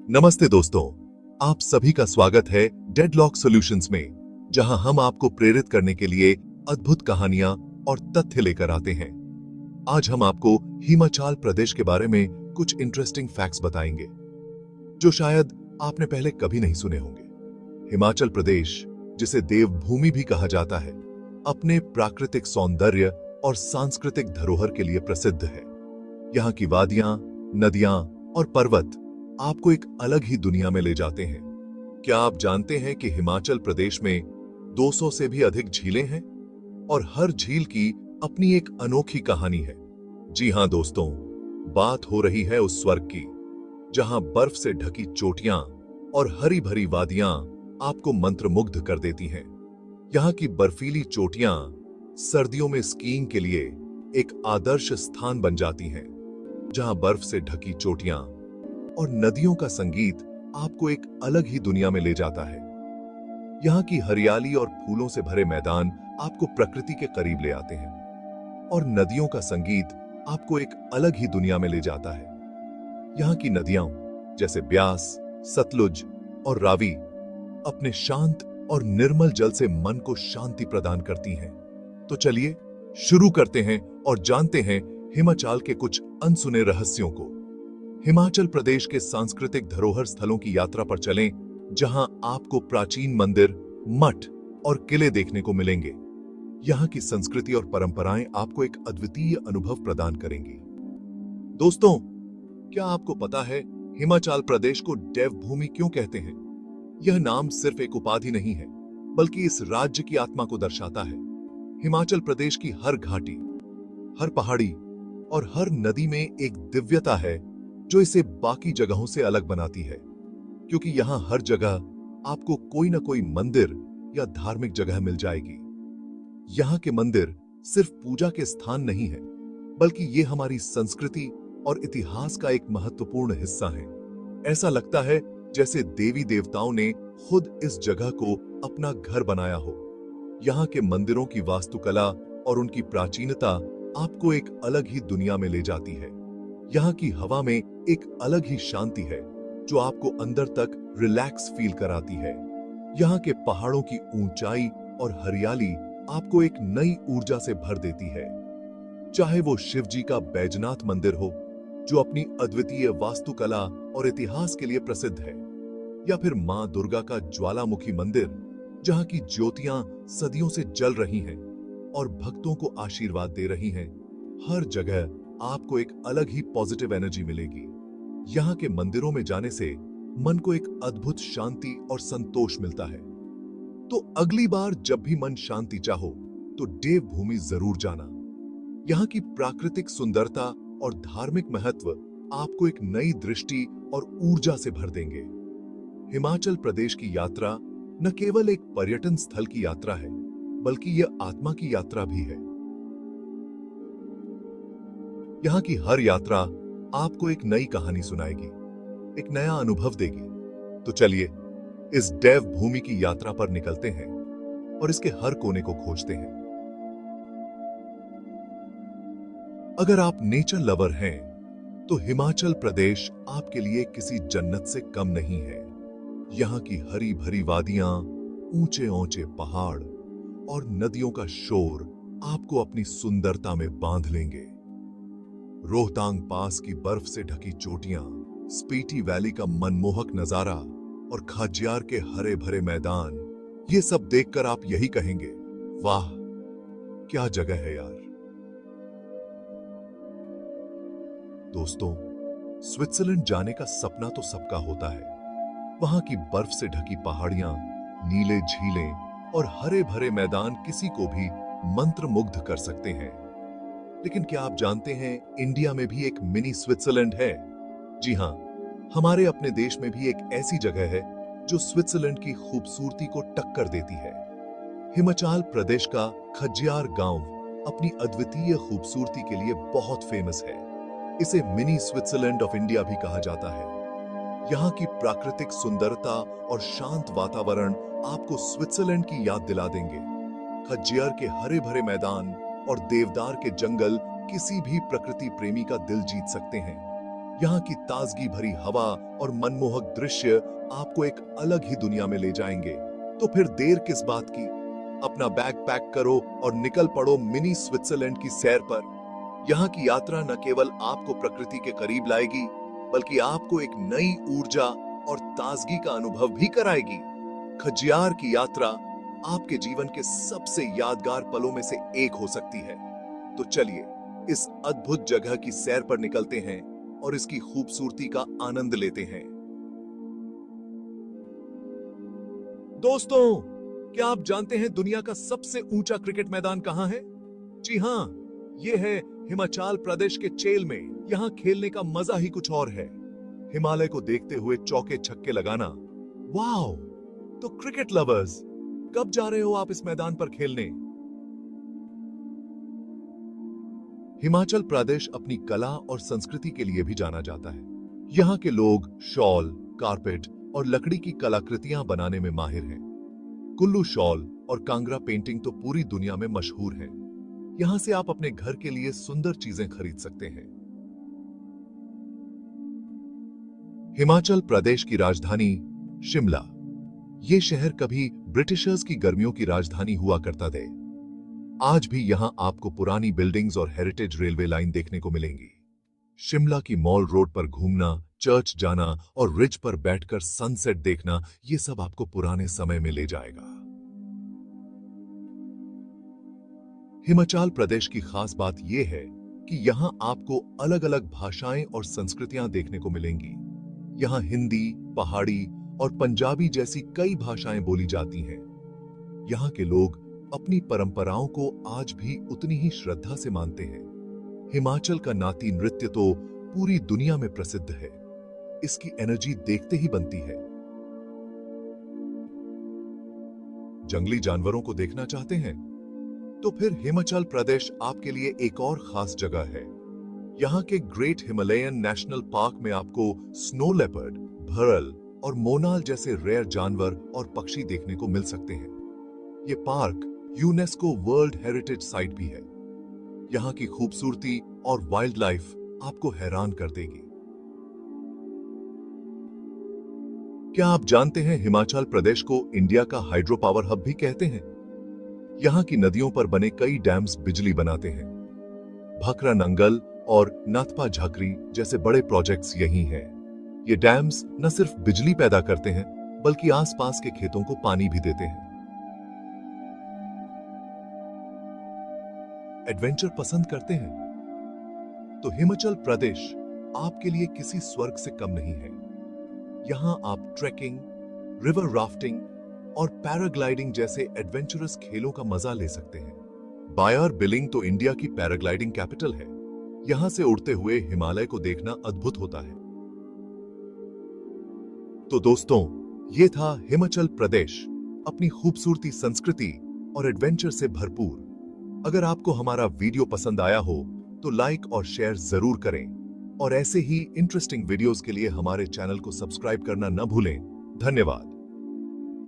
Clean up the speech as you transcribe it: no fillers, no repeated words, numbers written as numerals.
नमस्ते दोस्तों, आप सभी का स्वागत है डेडलॉक सॉल्यूशंस में, जहां हम आपको प्रेरित करने के लिए अद्भुत कहानियां और तथ्य लेकर आते हैं। आज हम आपको हिमाचल प्रदेश के बारे में कुछ इंटरेस्टिंग फैक्ट्स बताएंगे, जो शायद आपने पहले कभी नहीं सुने होंगे। हिमाचल प्रदेश, जिसे देवभूमि भी कहा जाता है, अपने प्राकृतिक सौंदर्य और सांस्कृतिक धरोहर के लिए प्रसिद्ध है। यहाँ की वादियां, नदियां और पर्वत आपको एक अलग ही दुनिया में ले जाते हैं। क्या आप जानते हैं कि हिमाचल प्रदेश में 200 से भी अधिक झीलें हैं और हर झील की अपनी एक अनोखी कहानी है? जी हां दोस्तों, बात हो रही है उस स्वर्ग की, जहां बर्फ से ढकी चोटियां और हरी भरी वादियां आपको मंत्रमुग्ध कर देती हैं। यहाँ की बर्फीली चोटियां सर्दियों में स्कीइंग के लिए एक आदर्श स्थान बन जाती हैं, जहां बर्फ से ढकी चोटियां और नदियों का संगीत आपको एक अलग ही दुनिया में ले जाता है। यहाँ की हरियाली और फूलों से भरे मैदान आपको प्रकृति के करीब ले आते हैं, और नदियों का संगीत आपको एक अलग ही दुनिया में ले जाता है। यहाँ की नदियां जैसे ब्यास, सतलुज और रावी अपने शांत और निर्मल जल से मन को शांति प्रदान करती हैं। तो चलिए शुरू करते हैं और जानते हैं हिमाचल के कुछ अनसुने रहस्यों को। हिमाचल प्रदेश के सांस्कृतिक धरोहर स्थलों की यात्रा पर चलें, जहां आपको प्राचीन मंदिर, मठ और किले देखने को मिलेंगे। यहाँ की संस्कृति और परंपराएं आपको एक अद्वितीय अनुभव प्रदान करेंगी। दोस्तों, क्या आपको पता है हिमाचल प्रदेश को देवभूमि क्यों कहते हैं? यह नाम सिर्फ एक उपाधि नहीं है, बल्कि इस राज्य की आत्मा को दर्शाता है। हिमाचल प्रदेश की हर घाटी, हर पहाड़ी और हर नदी में एक दिव्यता है जो इसे बाकी जगहों से अलग बनाती है, क्योंकि यहां हर जगह आपको कोई ना कोई मंदिर या धार्मिक जगह मिल जाएगी। यहाँ के मंदिर सिर्फ पूजा के स्थान नहीं है, बल्कि ये हमारी संस्कृति और इतिहास का एक महत्वपूर्ण हिस्सा है। ऐसा लगता है जैसे देवी देवताओं ने खुद इस जगह को अपना घर बनाया हो। यहाँ के मंदिरों की वास्तुकला और उनकी प्राचीनता आपको एक अलग ही दुनिया में ले जाती है। यहाँ की हवा में एक अलग ही शांति है जो आपको अंदर तक रिलैक्स फील कराती है। यहाँ के पहाड़ों की ऊंचाई और हरियाली आपको एक नई ऊर्जा से भर देती है। चाहे वो शिव जी का बैजनाथ मंदिर हो, जो अपनी अद्वितीय वास्तुकला और इतिहास के लिए प्रसिद्ध है, या फिर मां दुर्गा का ज्वालामुखी मंदिर, जहाँ की ज्योतियां सदियों से जल रही हैं और भक्तों को आशीर्वाद दे रही हैं, हर जगह आपको एक अलग ही पॉजिटिव एनर्जी मिलेगी। यहाँ के मंदिरों में जाने से मन को एक अद्भुत शांति और संतोष मिलता है। तो अगली बार जब भी मन शांति चाहो, तो देवभूमि जरूर जाना। यहाँ की प्राकृतिक सुंदरता और धार्मिक महत्व आपको एक नई दृष्टि और ऊर्जा से भर देंगे। हिमाचल प्रदेश की यात्रा न केवल एक पर्यटन स्थल की यात्रा है, बल्कि यह आत्मा की यात्रा भी है। यहाँ की हर यात्रा आपको एक नई कहानी सुनाएगी, एक नया अनुभव देगी। तो चलिए इस देवभूमि की यात्रा पर निकलते हैं और इसके हर कोने को खोजते हैं। अगर आप नेचर लवर हैं, तो हिमाचल प्रदेश आपके लिए किसी जन्नत से कम नहीं है। यहाँ की हरी भरी वादियां, ऊंचे ऊंचे पहाड़ और नदियों का शोर आपको अपनी सुंदरता में बांध लेंगे। रोहतांग पास की बर्फ से ढकी चोटियां, स्पीति वैली का मनमोहक नजारा और खाज्जियर के हरे भरे मैदान, ये सब देखकर आप यही कहेंगे, वाह क्या जगह है यार। दोस्तों, स्विट्जरलैंड जाने का सपना तो सबका होता है। वहां की बर्फ से ढकी पहाड़ियां, नीले झीलें और हरे भरे मैदान किसी को भी मंत्रमुग्ध कर सकते हैं। लेकिन क्या आप जानते हैं, इंडिया में भी एक मिनी स्विट्जरलैंड है? जी हां, हमारे अपने देश में भी एक ऐसी जगह है जो स्विट्जरलैंड की खूबसूरती को टक्कर देती है। हिमाचल प्रदेश का खज्जियर गांव अपनी अद्वितीय खूबसूरती के लिए बहुत फेमस है। इसे मिनी स्विट्जरलैंड ऑफ इंडिया भी कहा जाता है। यहाँ की प्राकृतिक सुंदरता और शांत वातावरण आपको स्विट्जरलैंड की याद दिला देंगे। खज्जियर के हरे भरे मैदान और देवदार के जंगल किसी भी प्रकृति प्रेमी का दिल जीत सकते हैं। यहाँ की ताजगी भरी हवा और मनमोहक दृश्य आपको एक अलग ही दुनिया में ले जाएंगे। तो फिर देर किस बात की, अपना बैग पैक करो और निकल पड़ो मिनी स्विट्जरलैंड की सैर पर। यहाँ की यात्रा न केवल आपको प्रकृति के करीब लाएगी, बल्कि आपको एक नई ऊर्जा और ताजगी का अनुभव भी कराएगी। खजियार की यात्रा आपके जीवन के सबसे यादगार पलों में से एक हो सकती है। तो चलिए इस अद्भुत जगह की सैर पर निकलते हैं और इसकी खूबसूरती का आनंद लेते हैं। दोस्तों, क्या आप जानते हैं दुनिया का सबसे ऊंचा क्रिकेट मैदान कहां है? जी हां, यह है हिमाचल प्रदेश के चेल में। यहां खेलने का मजा ही कुछ और है। हिमालय को देखते हुए चौके छक्के लगाना, वाओ! तो क्रिकेट लवर्स, कब जा रहे हो आप इस मैदान पर खेलने? हिमाचल प्रदेश अपनी कला और संस्कृति के लिए भी जाना जाता है। यहाँ के लोग शॉल, कारपेट और लकड़ी की कलाकृतियां बनाने में माहिर हैं। कुल्लू शॉल और कांगड़ा पेंटिंग तो पूरी दुनिया में मशहूर हैं। यहां से आप अपने घर के लिए सुंदर चीजें खरीद सकते हैं। हिमाचल प्रदेश की राजधानी शिमला। ये शहर कभी ब्रिटिशर्स की गर्मियों की राजधानी हुआ करता था। आज भी यहां आपको पुरानी बिल्डिंग्स और हेरिटेज रेलवे लाइन देखने को मिलेंगी। शिमला की मॉल रोड पर घूमना, चर्च जाना और रिज पर बैठकर सनसेट देखना, ये सब आपको पुराने समय में ले जाएगा। हिमाचल प्रदेश की खास बात यह है कि यहां आपको अलग अलग भाषाएं और संस्कृतियां देखने को मिलेंगी। यहां हिंदी, पहाड़ी और पंजाबी जैसी कई भाषाएं बोली जाती हैं। यहाँ के लोग अपनी परंपराओं को आज भी उतनी ही श्रद्धा से मानते हैं। हिमाचल का नाती नृत्य तो पूरी दुनिया में प्रसिद्ध है। इसकी एनर्जी देखते ही बनती है। जंगली जानवरों को देखना चाहते हैं? तो फिर हिमाचल प्रदेश आपके लिए एक और खास जगह है। यहाँ के ग्रेट हिमालयन नेशनल पार्क में आपको स्नो लेपर्ड, भरल और मोनाल जैसे रेयर जानवर और पक्षी देखने को मिल सकते हैं। ये park UNESCO world heritage site भी है। यहाँ की खूबसूरती और वाइल्ड लाइफ आपको हैरान कर देगी। क्या आप जानते हैं हिमाचल प्रदेश को इंडिया का हाइड्रो पावर हब भी कहते हैं? यहाँ की नदियों पर बने कई डैम्स बिजली बनाते हैं। भाखरा नंगल और नाथपा झाकरी जैसे बड़े प्रोजेक्ट्स यही हैं। ये डैम्स न सिर्फ बिजली पैदा करते हैं, बल्कि आसपास के खेतों को पानी भी देते हैं। एडवेंचर पसंद करते हैं? तो हिमाचल प्रदेश आपके लिए किसी स्वर्ग से कम नहीं है। यहां आप ट्रैकिंग, रिवर राफ्टिंग और पैराग्लाइडिंग जैसे एडवेंचरस खेलों का मजा ले सकते हैं। बायर बिलिंग तो इंडिया की पैराग्लाइडिंग कैपिटल है। यहां से उड़ते हुए हिमालय को देखना अद्भुत होता है। तो दोस्तों, ये था हिमाचल प्रदेश, अपनी खूबसूरती, संस्कृति और एडवेंचर से भरपूर। अगर आपको हमारा वीडियो पसंद आया हो तो लाइक और शेयर जरूर करें और ऐसे ही इंटरेस्टिंग वीडियोस के लिए हमारे चैनल को सब्सक्राइब करना न भूलें। धन्यवाद।